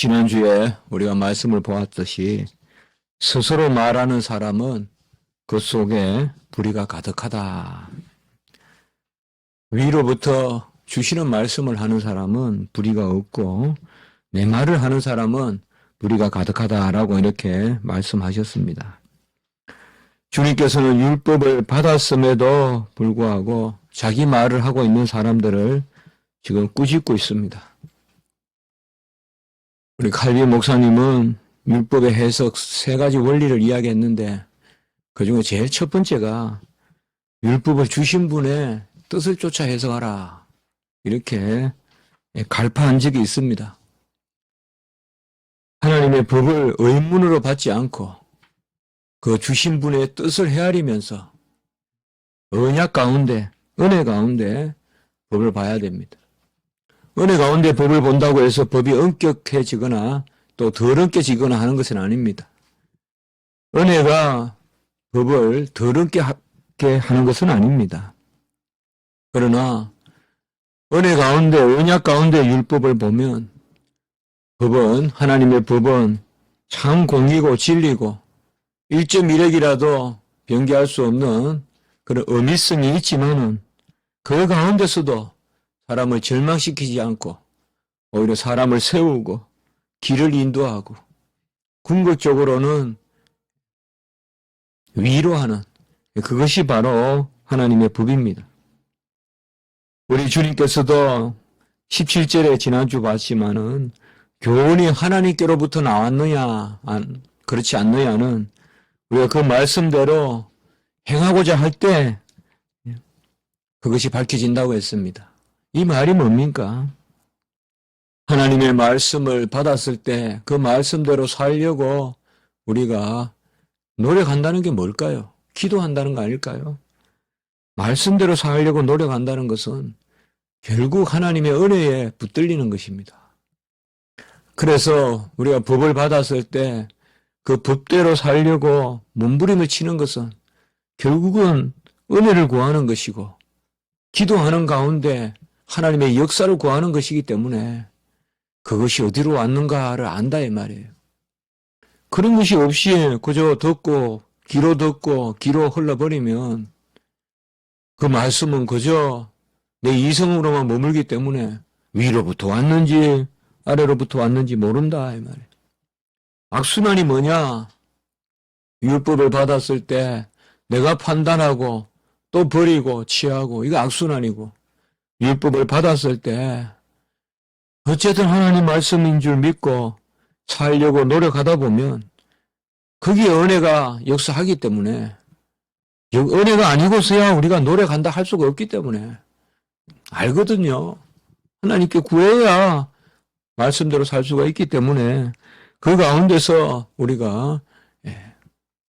지난주에 우리가 말씀을 보았듯이 스스로 말하는 사람은 그 속에 불의가 가득하다. 위로부터 주시는 말씀을 하는 사람은 불의가 없고 내 말을 하는 사람은 불의가 가득하다라고 이렇게 말씀하셨습니다. 주님께서는 율법을 받았음에도 불구하고 자기 말을 하고 있는 사람들을 지금 꾸짖고 있습니다. 우리 칼빈 목사님은 율법의 해석 3가지 원리를 이야기했는데 그중에 제일 첫 번째가 율법을 주신 분의 뜻을 쫓아 해석하라. 이렇게 갈파한 적이 있습니다. 하나님의 법을 의문으로 받지 않고 그 주신 분의 뜻을 헤아리면서 언약 가운데, 은혜 가운데 법을 봐야 됩니다. 은혜 가운데 법을 본다고 해서 법이 엄격해지거나 또 덜 엄격해지거나 하는 것은 아닙니다. 은혜가 법을 덜 엄격하게 하는 것은 아닙니다. 그러나 은혜 가운데, 언약 가운데 율법을 보면 법은, 하나님의 법은 참 공의고 진리고 1.1핵이라도 변개할 수 없는 그런 어미성이 있지만은 그 가운데서도 사람을 절망시키지 않고 오히려 사람을 세우고 길을 인도하고 궁극적으로는 위로하는 그것이 바로 하나님의 법입니다. 우리 주님께서도 17절에 지난주 봤지만은 교훈이 하나님께로부터 나왔느냐 그렇지 않느냐는 우리가 그 말씀대로 행하고자 할 때 그것이 밝혀진다고 했습니다. 이 말이 뭡니까? 하나님의 말씀을 받았을 때 그 말씀대로 살려고 우리가 노력한다는 게 뭘까요? 기도한다는 거 아닐까요? 말씀대로 살려고 노력한다는 것은 결국 하나님의 은혜에 붙들리는 것입니다. 그래서 우리가 법을 받았을 때 그 법대로 살려고 몸부림을 치는 것은 결국은 은혜를 구하는 것이고 기도하는 가운데 하나님의 역사를 구하는 것이기 때문에 그것이 어디로 왔는가를 안다 이 말이에요. 그런 것이 없이 그저 듣고 귀로 흘러버리면 그 말씀은 그저 내 이성으로만 머물기 때문에 위로부터 왔는지 아래로부터 왔는지 모른다 이 말이에요. 악순환이 뭐냐? 율법을 받았을 때 내가 판단하고 또 버리고 취하고 이거 악순환이고 율법을 받았을 때 어쨌든 하나님 말씀인 줄 믿고 살려고 노력하다 보면 거기에 은혜가 역사하기 때문에 은혜가 아니고서야 우리가 노력한다 할 수가 없기 때문에 알거든요. 하나님께 구해야 말씀대로 살 수가 있기 때문에 그 가운데서 우리가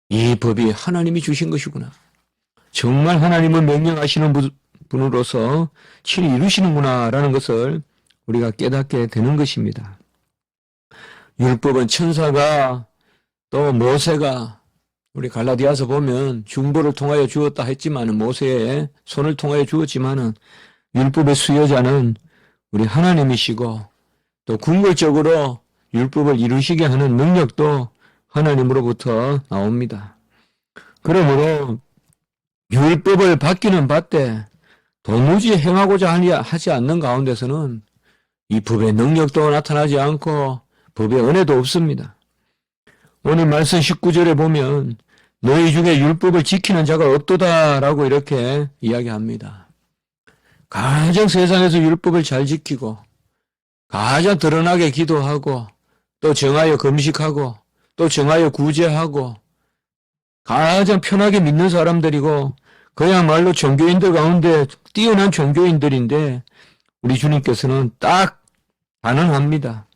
이 법이 하나님이 주신 것이구나. 정말 하나님은 명령하시는 분으로서 친히 이루시는구나라는 것을 우리가 깨닫게 되는 것입니다. 율법은 천사가 또 모세가 우리 갈라디아서 보면 중보를 통하여 주었다 했지만은 모세의 손을 통하여 주었지만은 율법의 수여자는 우리 하나님이시고 또 궁극적으로 율법을 이루시게 하는 능력도 하나님으로부터 나옵니다. 그러므로 율법을 받기는 받되 도무지 행하고자 하지 않는 가운데서는 이 법의 능력도 나타나지 않고 법의 은혜도 없습니다. 오늘 말씀 19절에 보면 너희 중에 율법을 지키는 자가 없도다라고 이렇게 이야기합니다. 가장 세상에서 율법을 잘 지키고 가장 드러나게 기도하고 또 정하여 금식하고 또 정하여 구제하고 가장 편하게 믿는 사람들이고 그야말로 종교인들 가운데 뛰어난 종교인들인데 우리 주님께서는 딱 단언합니다.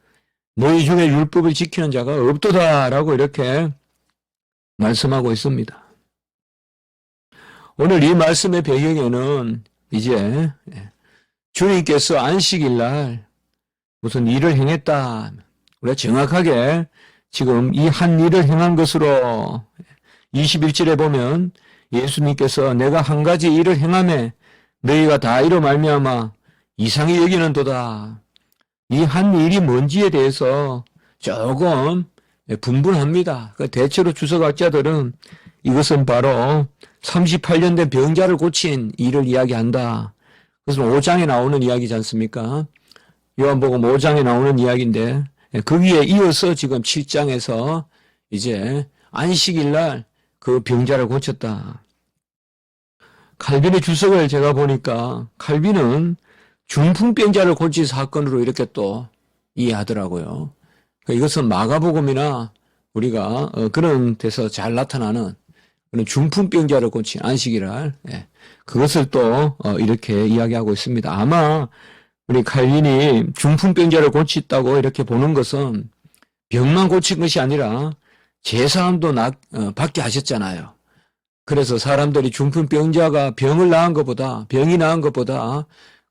너희 중에 율법을 지키는 자가 없도다라고 이렇게 말씀하고 있습니다. 오늘 이 말씀의 배경에는 이제 주님께서 안식일 날 무슨 일을 행했다. 우리가 정확하게 지금 이 한 일을 행한 것으로 21절에 보면 예수님께서 내가 한 가지 일을 행하매 너희가 다 이로 말미암아 이상히 여기는도다. 이 한 일이 뭔지에 대해서 조금 분분합니다. 대체로 주석학자들은 이것은 바로 38년 된 병자를 고친 일을 이야기한다. 그것은 5장에 나오는 이야기지 않습니까? 요한복음 5장에 나오는 이야기인데 거기에 이어서 지금 7장에서 이제 안식일 날 그 병자를 고쳤다. 칼빈의 주석을 제가 보니까 칼빈은 중풍병자를 고친 사건으로 이렇게 또 이해하더라고요. 이것은 마가복음이나 우리가 그런 데서 잘 나타나는 그런 중풍병자를 고친 안식일날 그것을 또 이렇게 이야기하고 있습니다. 아마 우리 칼빈이 중풍병자를 고쳤다고 이렇게 보는 것은 병만 고친 것이 아니라 제사함도 받게 하셨잖아요. 그래서 사람들이 중풍병자가 병이 나은 것보다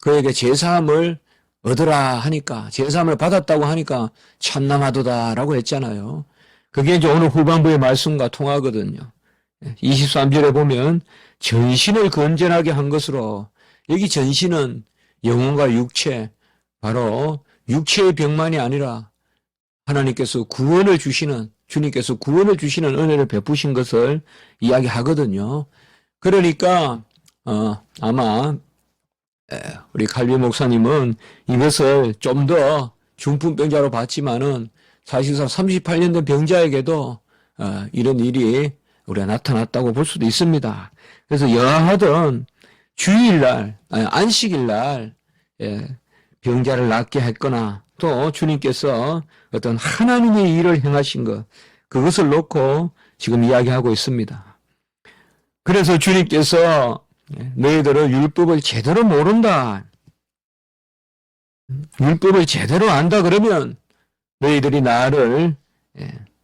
그에게 제사함을 얻으라 하니까, 제사함을 받았다고 하니까 참남하도다라고 했잖아요. 그게 이제 오늘 후반부의 말씀과 통하거든요. 23절에 보면 전신을 건전하게 한 것으로, 여기 전신은 영혼과 육체, 바로 육체의 병만이 아니라 하나님께서 주님께서 구원을 주시는 은혜를 베푸신 것을 이야기하거든요. 그러니까 아마 우리 칼빈 목사님은 이것을 좀 더 중풍병자로 봤지만은 사실상 38년 된 병자에게도 이런 일이 우리가 나타났다고 볼 수도 있습니다. 그래서 여하튼 주일날, 안식일날 병자를 낫게 했거나 또 주님께서 어떤 하나님의 일을 행하신 것, 그것을 놓고 지금 이야기하고 있습니다. 그래서 주님께서 너희들은 율법을 제대로 모른다. 율법을 제대로 안다 그러면 너희들이 나를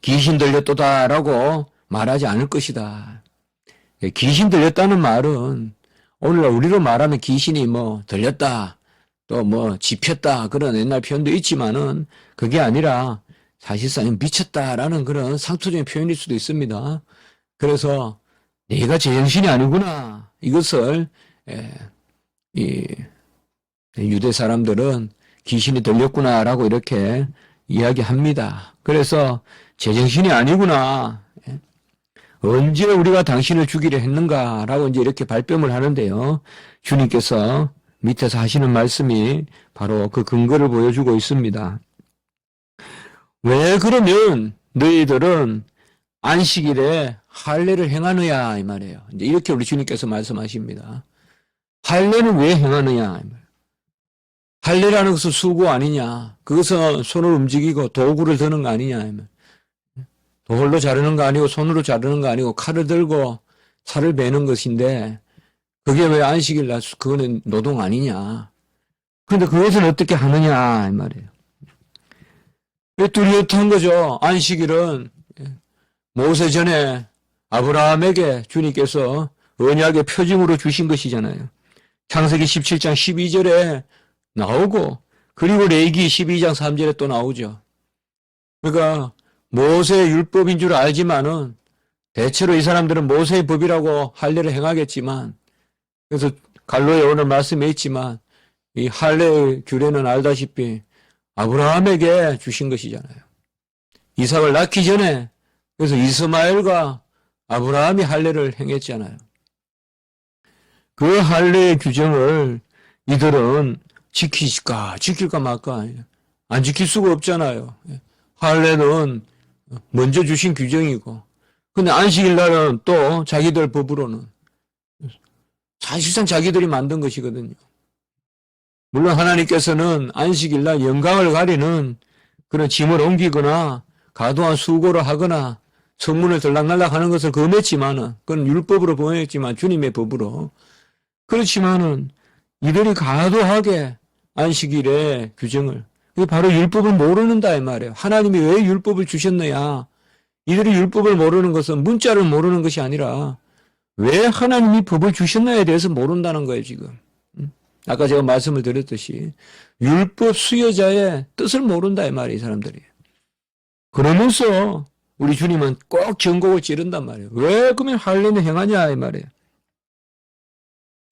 귀신 들렸도다라고 말하지 않을 것이다. 귀신 들렸다는 말은 오늘날 우리로 말하면 귀신이 들렸다, 또 집혔다, 그런 옛날 표현도 있지만은 그게 아니라 사실상 미쳤다라는 그런 상투적인 표현일 수도 있습니다. 그래서 내가 제정신이 아니구나, 이것을 이 유대 사람들은 귀신이 들렸구나라고 이렇게 이야기합니다. 그래서 제정신이 아니구나, 언제 우리가 당신을 죽이려 했는가라고 이제 이렇게 발뺌을 하는데요. 주님께서 밑에서 하시는 말씀이 바로 그 근거를 보여주고 있습니다. 왜 그러면 너희들은 안식일에 할례를 행하느냐 이 말이에요. 이제 이렇게 우리 주님께서 말씀하십니다. 할례는 왜 행하느냐? 할례라는 것은 수고 아니냐? 그것은 손을 움직이고 도구를 드는 거 아니냐? 돌로 자르는 거 아니고 손으로 자르는 거 아니고 칼을 들고 살을 베는 것인데 그게 왜 안식일 날 그거는 노동 아니냐? 그런데 그것은 어떻게 하느냐 이 말이에요. 왜 뚜렷한 거죠? 안식일은 모세 전에 아브라함에게 주님께서 언약의 표징으로 주신 것이잖아요. 창세기 17장 12절에 나오고 그리고 레위기 12장 3절에 또 나오죠. 그러니까 모세의 율법인 줄 알지만은 대체로 이 사람들은 모세의 법이라고 할례를 행하겠지만, 그래서 갈로에 오늘 말씀에 있지만 이 할례의 규례는 알다시피 아브라함에게 주신 것이잖아요. 이삭을 낳기 전에, 그래서 이스마엘과 아브라함이 할례를 행했잖아요. 그 할례의 규정을 이들은 지킬까 말까, 안 지킬 수가 없잖아요. 할례는 먼저 주신 규정이고, 근데 안식일 날은 또 자기들 법으로는 사실상 자기들이 만든 것이거든요. 물론 하나님께서는 안식일 날 영광을 가리는 그런 짐을 옮기거나 과도한 수고를 하거나 성문을 들락날락 하는 것을 금했지만은, 그건 율법으로 범했지만 주님의 법으로. 그렇지만은 이들이 과도하게 안식일의 규정을, 그게 바로 율법을 모르는다 이 말이에요. 하나님이 왜 율법을 주셨느냐? 이들이 율법을 모르는 것은 문자를 모르는 것이 아니라 왜 하나님이 법을 주셨나에 대해서 모른다는 거예요, 지금. 아까 제가 말씀을 드렸듯이 율법 수여자의 뜻을 모른다 이 말이에요, 이 사람들이. 그러면서 우리 주님은 꼭 전곡을 찌른단 말이에요. 왜 그러면 할례는 행하냐 이 말이에요.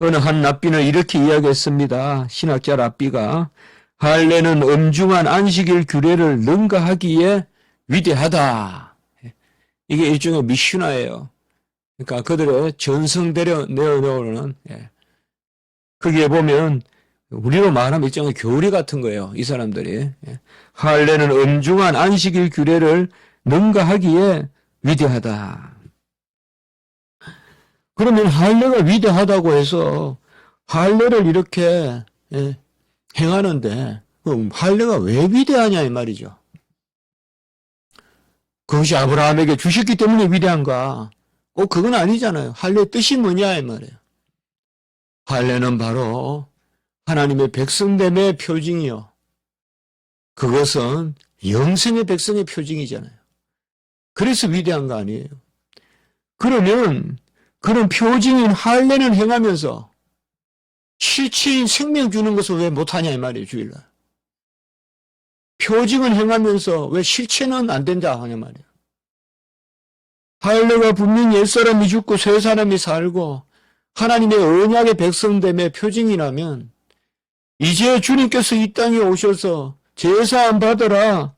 어느 한 랍비는 이렇게 이야기했습니다. 신학자 랍비가 할례는 엄중한 안식일 규례를 능가하기에 위대하다. 이게 일종의 미슈나예요. 그러니까 그들의 전승대로 내어놓는, 거기에 보면 우리로 말하면 일종의 교리 같은 거예요. 이 사람들이. 할례는 엄중한 안식일 규례를 능가하기에 위대하다. 그러면 할례가 위대하다고 해서 할례를 이렇게 행하는데 그럼 할례가 왜 위대하냐 이 말이죠. 그것이 아브라함에게 주셨기 때문에 위대한가? 꼭 그건 아니잖아요. 할례의 뜻이 뭐냐 이 말이에요. 할례는 바로 하나님의 백성됨의 표징이요. 그것은 영생의 백성의 표징이잖아요. 그래서 위대한 거 아니에요. 그러면 그런 표징인 할례는 행하면서 실체인 생명 주는 것을 왜 못하냐 이 말이에요. 주일날. 표징은 행하면서 왜 실체는 안 된다 하냐 말이에요. 할례가 분명히 옛사람이 죽고 새 사람이 살고 하나님의 언약의 백성됨의 표징이라면 이제 주님께서 이 땅에 오셔서 제사함 받으라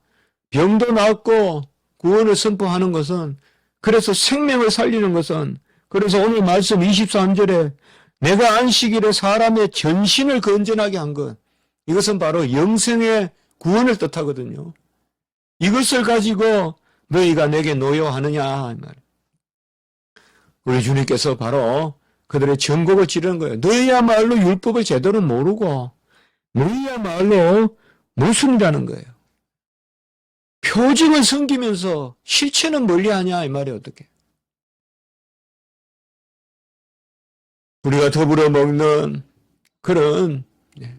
병도 낫고 구원을 선포하는 것은 그래서 생명을 살리는 것은 그래서 오늘 말씀 23절에 내가 안식일에 사람의 전신을 건전하게 한 것 이것은 바로 영생의 구원을 뜻하거든요. 이것을 가지고 너희가 내게 노여하느냐 우리 주님께서 바로 그들의 전곡을 찌르는 거예요. 너희야말로 율법을 제대로 모르고 너희야말로 모순이라는 거예요. 표징은 섬기면서 실체는 멀리하냐 이 말이 어떻게? 우리가 더불어 먹는 그런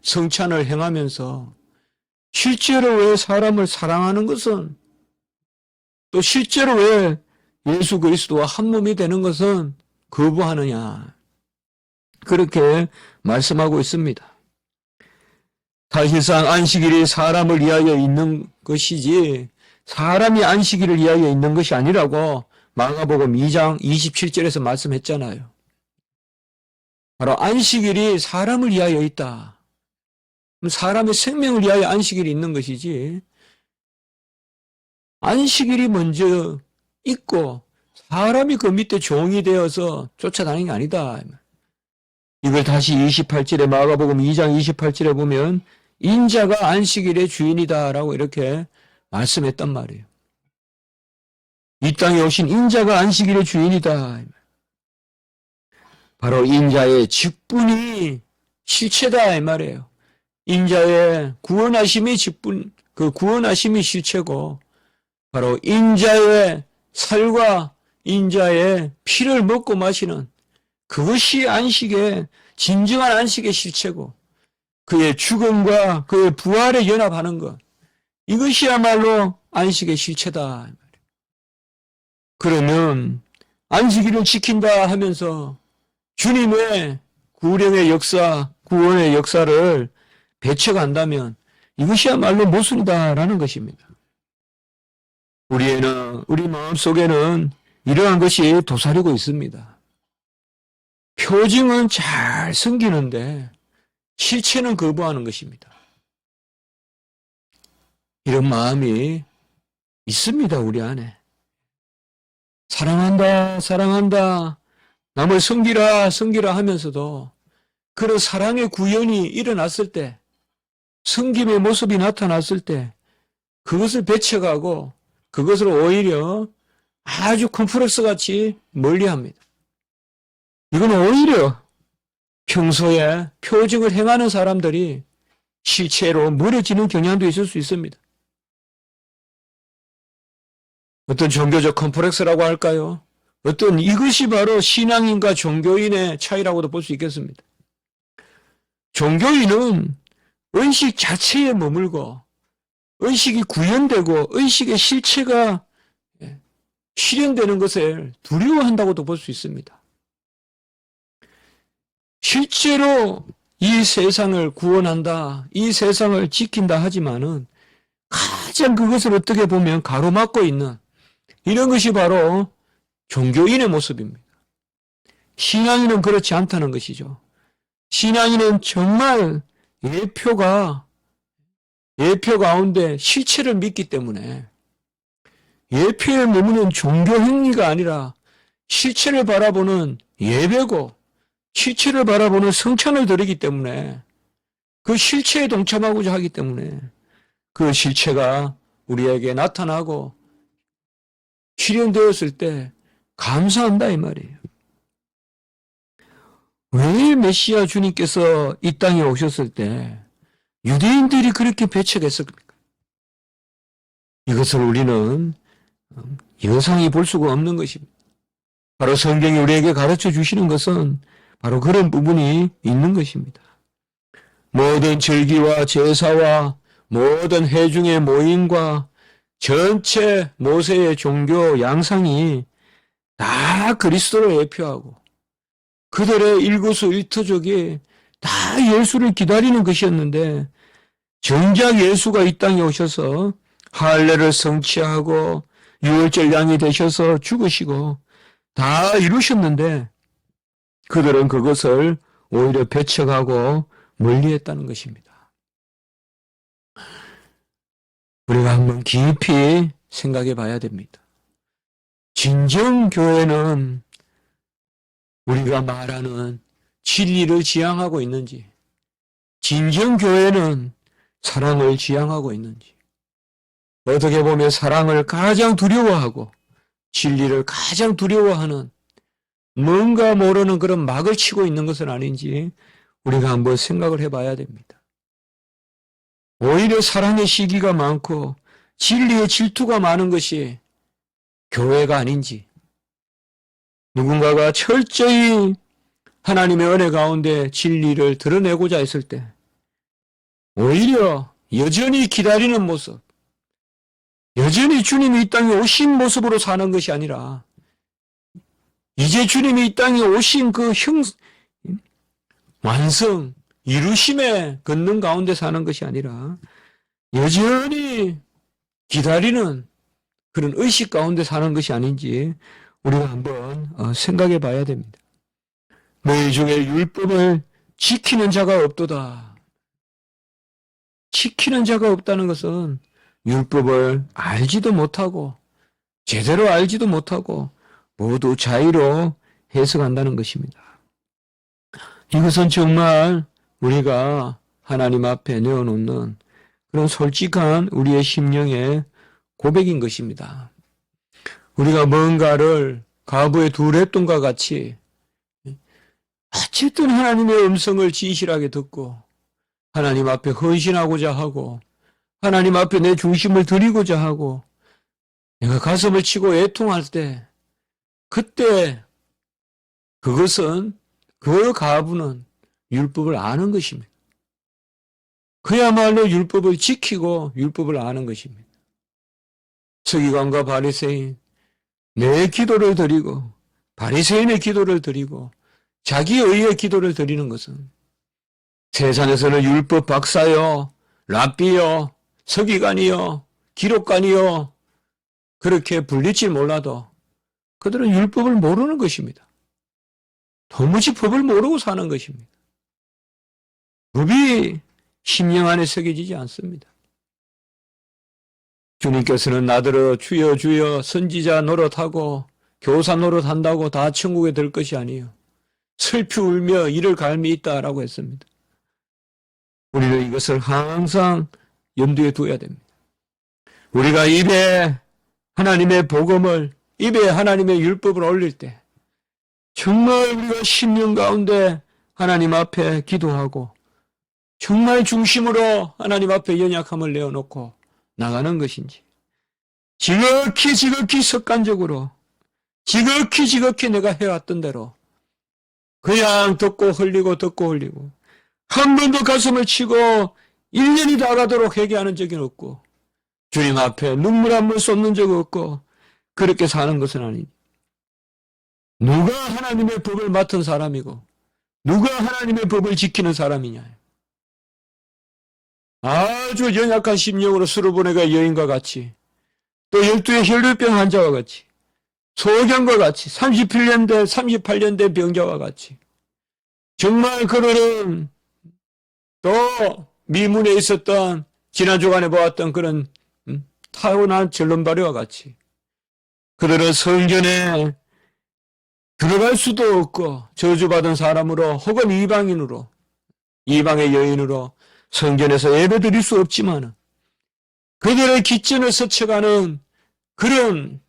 성찬을 행하면서 실제로 왜 사람을 사랑하는 것은 또 실제로 왜 예수 그리스도와 한 몸이 되는 것은 거부하느냐 그렇게 말씀하고 있습니다. 사실상 안식일이 사람을 위하여 있는 것이지 사람이 안식일을 위하여 있는 것이 아니라고 마가복음 2장 27절에서 말씀했잖아요. 바로 안식일이 사람을 위하여 있다. 사람의 생명을 위하여 안식일이 있는 것이지 안식일이 먼저 있고 사람이 그 밑에 종이 되어서 쫓아다니는 게 아니다. 이걸 다시 28절에 마가복음 2장 28절에 보면 인자가 안식일의 주인이다라고 이렇게 말씀했단 말이에요. 이 땅에 오신 인자가 안식일의 주인이다. 바로 인자의 직분이 실체다 이 말이에요. 인자의 구원하심이 직분, 그 구원하심이 실체고 바로 인자의 살과 인자의 피를 먹고 마시는 그것이 안식의 진정한 안식의 실체고 그의 죽음과 그의 부활에 연합하는 것 이것이야말로 안식의 실체다. 그러면 안식일을 지킨다 하면서 주님의 구령의 역사, 구원의 역사를 배척한다면 이것이야말로 모순이다라는 것입니다. 우리 마음속에는 이러한 것이 도사리고 있습니다. 표징은 잘 섬기는데 실체는 거부하는 것입니다. 이런 마음이 있습니다. 우리 안에. 사랑한다, 사랑한다, 남을 섬기라, 섬기라 하면서도 그런 사랑의 구현이 일어났을 때, 섬김의 모습이 나타났을 때 그것을 배척하고 그것을 오히려 아주 컴플렉스 같이 멀리합니다. 이건 오히려 평소에 표징을 행하는 사람들이 실체로 멀어지는 경향도 있을 수 있습니다. 어떤 종교적 컴플렉스라고 할까요? 어떤 이것이 바로 신앙인과 종교인의 차이라고도 볼 수 있겠습니다. 종교인은 의식 자체에 머물고 의식이 구현되고 의식의 실체가 실현되는 것을 두려워한다고도 볼 수 있습니다. 실제로 이 세상을 구원한다, 이 세상을 지킨다 하지만은 가장 그것을 어떻게 보면 가로막고 있는 이런 것이 바로 종교인의 모습입니다. 신앙인은 그렇지 않다는 것이죠. 신앙인은 정말 예표가 예표 가운데 실체를 믿기 때문에 예표에 머무는 종교 행위가 아니라 실체를 바라보는 예배고 실체를 바라보는 성찬을 드리기 때문에 그 실체에 동참하고자 하기 때문에 그 실체가 우리에게 나타나고 실현되었을 때 감사한다 이 말이에요. 왜 메시아 주님께서 이 땅에 오셨을 때 유대인들이 그렇게 배척했습니까? 이것을 우리는 여상히 볼 수가 없는 것입니다. 바로 성경이 우리에게 가르쳐 주시는 것은 바로 그런 부분이 있는 것입니다. 모든 절기와 제사와 모든 회중의 모임과 전체 모세의 종교 양상이 다 그리스도를 예표하고 그들의 일거수일투족이 다 예수를 기다리는 것이었는데 정작 예수가 이 땅에 오셔서 할례를 성취하고 유월절 양이 되셔서 죽으시고 다 이루셨는데 그들은 그것을 오히려 배척하고 멀리했다는 것입니다. 우리가 한번 깊이 생각해 봐야 됩니다. 진정 교회는 우리가 말하는 진리를 지향하고 있는지, 진정 교회는 사랑을 지향하고 있는지, 어떻게 보면 사랑을 가장 두려워하고 진리를 가장 두려워하는 뭔가 모르는 그런 막을 치고 있는 것은 아닌지 우리가 한번 생각을 해봐야 됩니다. 오히려 사랑의 시기가 많고 진리의 질투가 많은 것이 교회가 아닌지, 누군가가 철저히 하나님의 은혜 가운데 진리를 드러내고자 했을 때 오히려 여전히 기다리는 모습, 여전히 주님이 이 땅에 오신 모습으로 사는 것이 아니라 이제 주님이 이 땅에 오신 그 완성, 이루심에 걷는 가운데 사는 것이 아니라 여전히 기다리는 그런 의식 가운데 사는 것이 아닌지 우리가 한번 생각해 봐야 됩니다. 너희 중에 율법을 지키는 자가 없도다. 지키는 자가 없다는 것은 율법을 알지도 못하고 제대로 알지도 못하고 모두 자의로 해석한다는 것입니다. 이것은 정말 우리가 하나님 앞에 내어놓는 그런 솔직한 우리의 심령의 고백인 것입니다. 우리가 뭔가를 가부의 두 랫돈과 같이 어쨌든 하나님의 음성을 진실하게 듣고 하나님 앞에 헌신하고자 하고 하나님 앞에 내 중심을 드리고자 하고 내가 가슴을 치고 애통할 때 그때 그것은 그 가부는 율법을 아는 것입니다. 그야말로 율법을 지키고 율법을 아는 것입니다. 서기관과 바리새인 내 기도를 드리고 바리새인의 기도를 드리고 자기 의의 기도를 드리는 것은 세상에서는 율법 박사요, 랍비요, 서기관이요, 기록관이요 그렇게 불릴지 몰라도 그들은 율법을 모르는 것입니다. 도무지 법을 모르고 사는 것입니다. 법이 심령 안에 새겨지지 않습니다. 주님께서는 나더러 주여 주여 선지자 노릇하고 교사 노릇한다고 다 천국에 들 것이 아니에요. 슬피 울며 이를 갈미 있다라고 했습니다. 우리는 이것을 항상 염두에 두어야 됩니다. 우리가 입에 하나님의 복음을, 입에 하나님의 율법을 올릴 때 정말 우리가 심령 가운데 하나님 앞에 기도하고 정말 중심으로 하나님 앞에 연약함을 내어놓고 나가는 것인지, 지극히 습관적으로 지극히 내가 해왔던 대로 그냥 듣고 흘리고 한 번도 가슴을 치고 1년이 다 가도록 회개하는 적이 없고 주님 앞에 눈물 한 번 쏟는 적 없고 그렇게 사는 것은 아니니 누가 하나님의 법을 맡은 사람이고 누가 하나님의 법을 지키는 사람이냐. 아주 연약한 심령으로 수르보네가 여인과 같이 또 12의 혈류병 환자와 같이 소경과 같이 38년 된 병자와 같이 정말 그들은 또 미문에 있었던 지난 주간에 보았던 그런 타고난 전론발이와 같이 그들은 성전에 들어갈 수도 없고 저주받은 사람으로 혹은 이방인으로 이방의 여인으로 성전에서 예배드릴 수 없지만 그들의 기전을 스쳐가는 그런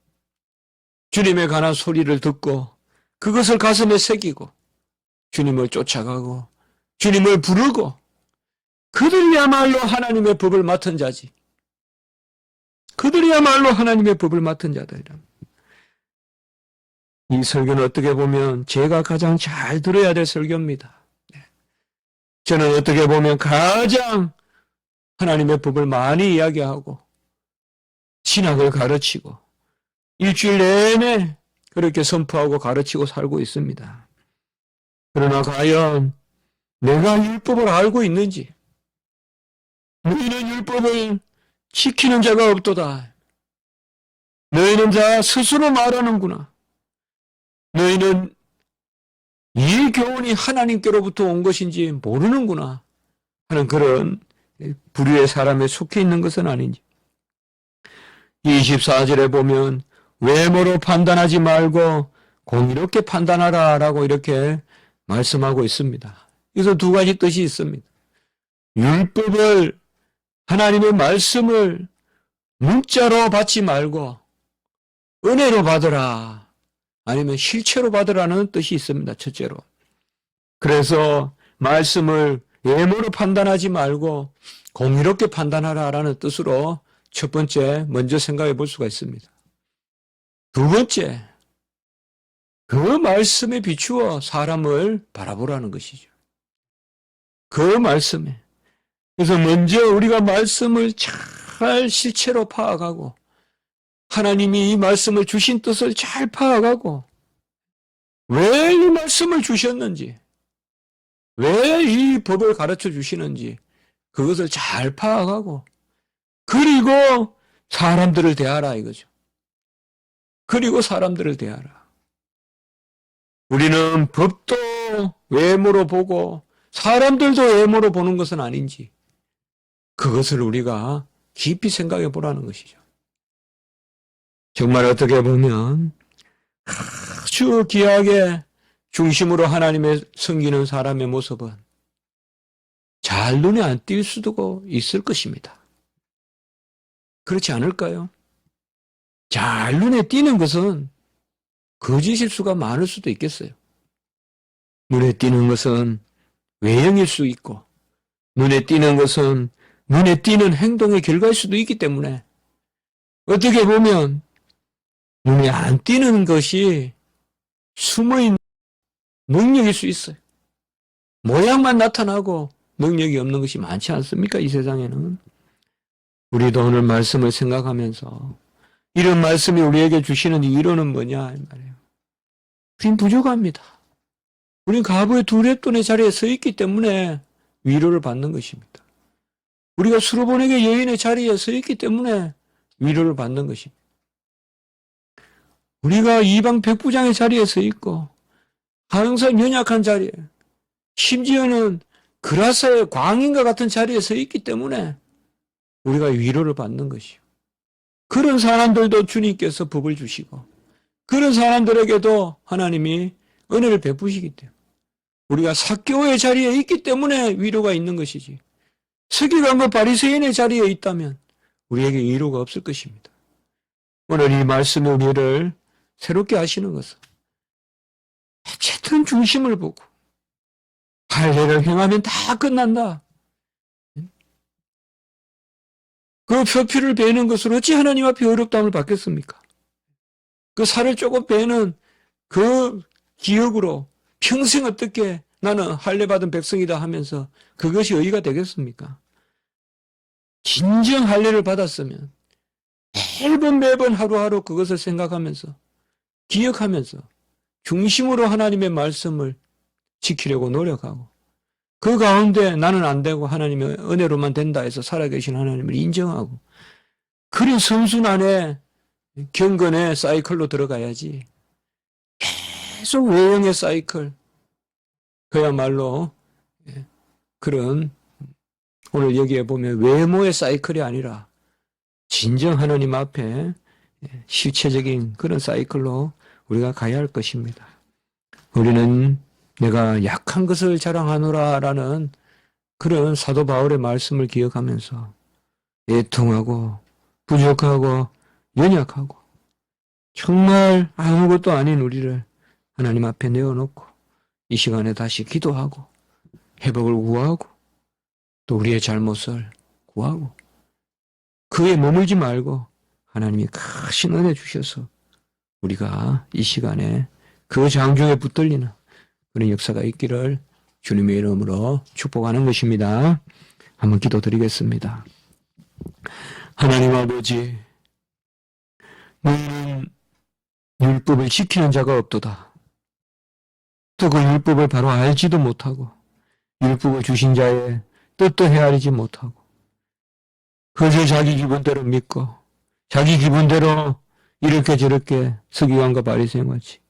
주님에 관한 소리를 듣고 그것을 가슴에 새기고 주님을 쫓아가고 주님을 부르고 그들이야말로 하나님의 법을 맡은 자지. 그들이야말로 하나님의 법을 맡은 자들이라. 이 설교는 어떻게 보면 제가 가장 잘 들어야 될 설교입니다. 저는 어떻게 보면 가장 하나님의 법을 많이 이야기하고 신학을 가르치고 일주일 내내 그렇게 선포하고 가르치고 살고 있습니다. 그러나 과연 내가 율법을 알고 있는지, 너희는 율법을 지키는 자가 없도다. 너희는 다 스스로 말하는구나. 너희는 이 교훈이 하나님께로부터 온 것인지 모르는구나 하는 그런 부류의 사람에 속해 있는 것은 아닌지. 24절에 보면 외모로 판단하지 말고 공의롭게 판단하라 라고 이렇게 말씀하고 있습니다. 여기서 두 가지 뜻이 있습니다. 율법을, 하나님의 말씀을 문자로 받지 말고 은혜로 받으라, 아니면 실체로 받으라는 뜻이 있습니다. 첫째로. 그래서 말씀을 외모로 판단하지 말고 공의롭게 판단하라라는 뜻으로 첫 번째 먼저 생각해 볼 수가 있습니다. 두 번째, 그 말씀에 비추어 사람을 바라보라는 것이죠. 그 말씀에. 그래서 먼저 우리가 말씀을 잘 실체로 파악하고 하나님이 이 말씀을 주신 뜻을 잘 파악하고 왜 이 말씀을 주셨는지, 왜 이 법을 가르쳐 주시는지 그것을 잘 파악하고 그리고 사람들을 대하라 이거죠. 그리고 사람들을 대하라. 우리는 법도 외모로 보고 사람들도 외모로 보는 것은 아닌지 그것을 우리가 깊이 생각해 보라는 것이죠. 정말 어떻게 보면 아주 귀하게 중심으로 하나님의 섬기는 사람의 모습은 잘 눈에 안 띌 수도 있을 것입니다. 그렇지 않을까요? 잘 눈에 띄는 것은 거짓일 수가 많을 수도 있겠어요. 눈에 띄는 것은 외형일 수 있고 눈에 띄는 것은 눈에 띄는 행동의 결과일 수도 있기 때문에 어떻게 보면 눈에 안 띄는 것이 숨어있는 능력일 수 있어요. 모양만 나타나고 능력이 없는 것이 많지 않습니까? 이 세상에는. 우리도 오늘 말씀을 생각하면서 이런 말씀이 우리에게 주시는 이유는 뭐냐 이 말이에요. 우린 부족합니다. 우린 과부의 두렙돈의 자리에 서 있기 때문에 위로를 받는 것입니다. 우리가 수로보내게 여인의 자리에 서 있기 때문에 위로를 받는 것입니다. 우리가 이방 백부장의 자리에 서 있고 항상 연약한 자리에, 심지어는 그라사의 광인과 같은 자리에 서 있기 때문에 우리가 위로를 받는 것이요. 그런 사람들도 주님께서 법을 주시고 그런 사람들에게도 하나님이 은혜를 베푸시기 때문에 우리가 삭개오의 자리에 있기 때문에 위로가 있는 것이지, 서기관과 바리새인의 자리에 있다면 우리에게 위로가 없을 것입니다. 오늘 이 말씀의 우리를 새롭게 하시는 것은 어쨌든 중심을 보고 할례를 행하면 다 끝난다. 그 표피를 베는 것으로 어찌 하나님 앞에 어렵다함을 받겠습니까? 그 살을 조금 베는 그 기억으로 평생 어떻게 나는 할례 받은 백성이다 하면서 그것이 의의가 되겠습니까? 진정 할례를 받았으면 매번 하루하루 그것을 생각하면서 기억하면서 중심으로 하나님의 말씀을 지키려고 노력하고 그 가운데 나는 안 되고 하나님의 은혜로만 된다 해서 살아계신 하나님을 인정하고 그런 선순환의 경건의 사이클로 들어가야지 계속 외형의 사이클, 그야말로 그런 오늘 여기에 보면 외모의 사이클이 아니라 진정 하나님 앞에 실체적인 그런 사이클로 우리가 가야 할 것입니다. 우리는 내가 약한 것을 자랑하노라라는 그런 사도 바울의 말씀을 기억하면서 애통하고 부족하고 연약하고 정말 아무것도 아닌 우리를 하나님 앞에 내어놓고 이 시간에 다시 기도하고 회복을 구하고 또 우리의 잘못을 구하고 그에 머물지 말고 하나님이 크신 은혜 주셔서 우리가 이 시간에 그 장중에 붙들리는 그런 역사가 있기를 주님의 이름으로 축복하는 것입니다. 한번 기도드리겠습니다. 하나님 아버지, 너는 율법을 지키는 자가 없도다. 또 그 율법을 바로 알지도 못하고 율법을 주신 자의 뜻도 헤아리지 못하고 그저 자기 기분대로 믿고 자기 기분대로 이렇게 저렇게 서기관과 바리새인같이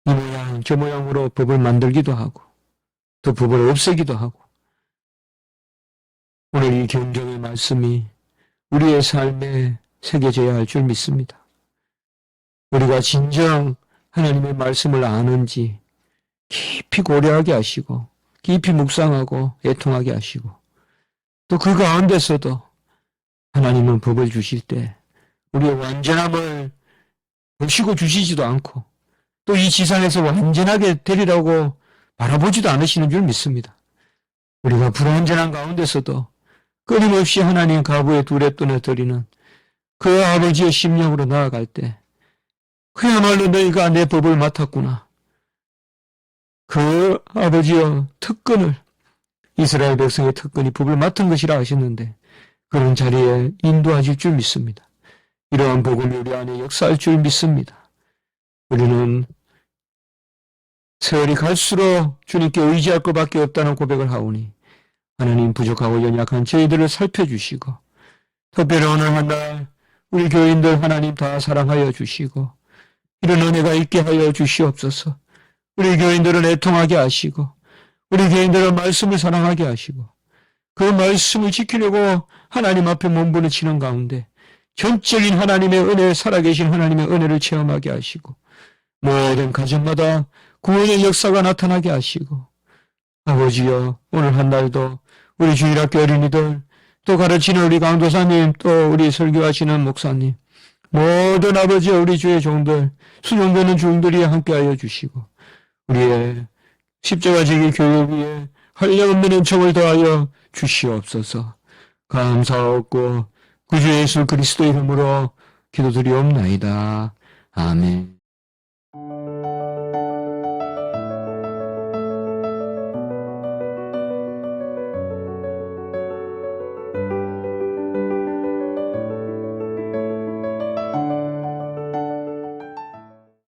이 모양 저 모양으로 법을 만들기도 하고 또 법을 없애기도 하고 오늘 이 경경의 말씀이 우리의 삶에 새겨져야 할 줄 믿습니다. 우리가 진정 하나님의 말씀을 아는지 깊이 고려하게 하시고 깊이 묵상하고 애통하게 하시고 또 그 가운데서도 하나님은 법을 주실 때 우리의 완전함을 보시고 주시지도 않고 또 이 지상에서 완전하게 되리라고 바라보지도 않으시는 줄 믿습니다. 우리가 불완전한 가운데서도 끊임없이 하나님 가부의 두레돈에 드리는 그 아버지의 심령으로 나아갈 때 그야말로 너희가 내 법을 맡았구나. 그 아버지의 특권을 이스라엘 백성의 특권이 법을 맡은 것이라 하셨는데 그런 자리에 인도하실 줄 믿습니다. 이러한 복음이 우리 안에 역사할 줄 믿습니다. 우리는 세월이 갈수록 주님께 의지할 것밖에 없다는 고백을 하오니 하나님 부족하고 연약한 저희들을 살펴주시고 특별히 오늘 한날 우리 교인들 하나님 다 사랑하여 주시고 이런 은혜가 있게 하여 주시옵소서. 우리 교인들은 애통하게 하시고 우리 교인들은 말씀을 사랑하게 하시고 그 말씀을 지키려고 하나님 앞에 몸부림치는 가운데 전적인 하나님의 은혜, 살아계신 하나님의 은혜를 체험하게 하시고 모든 가정마다 구원의 역사가 나타나게 하시고 아버지여 오늘 한날도 우리 주일학교 어린이들 또 가르치는 우리 강도사님 또 우리 설교하시는 목사님 모든 아버지여 우리 주의 종들 수용되는 종들이 함께하여 주시고 우리의 십자가지기 교육 위에 한량없는 은총을 더하여 주시옵소서. 감사하옵고 구주 예수 그리스도 이름으로 기도드리옵나이다. 아멘.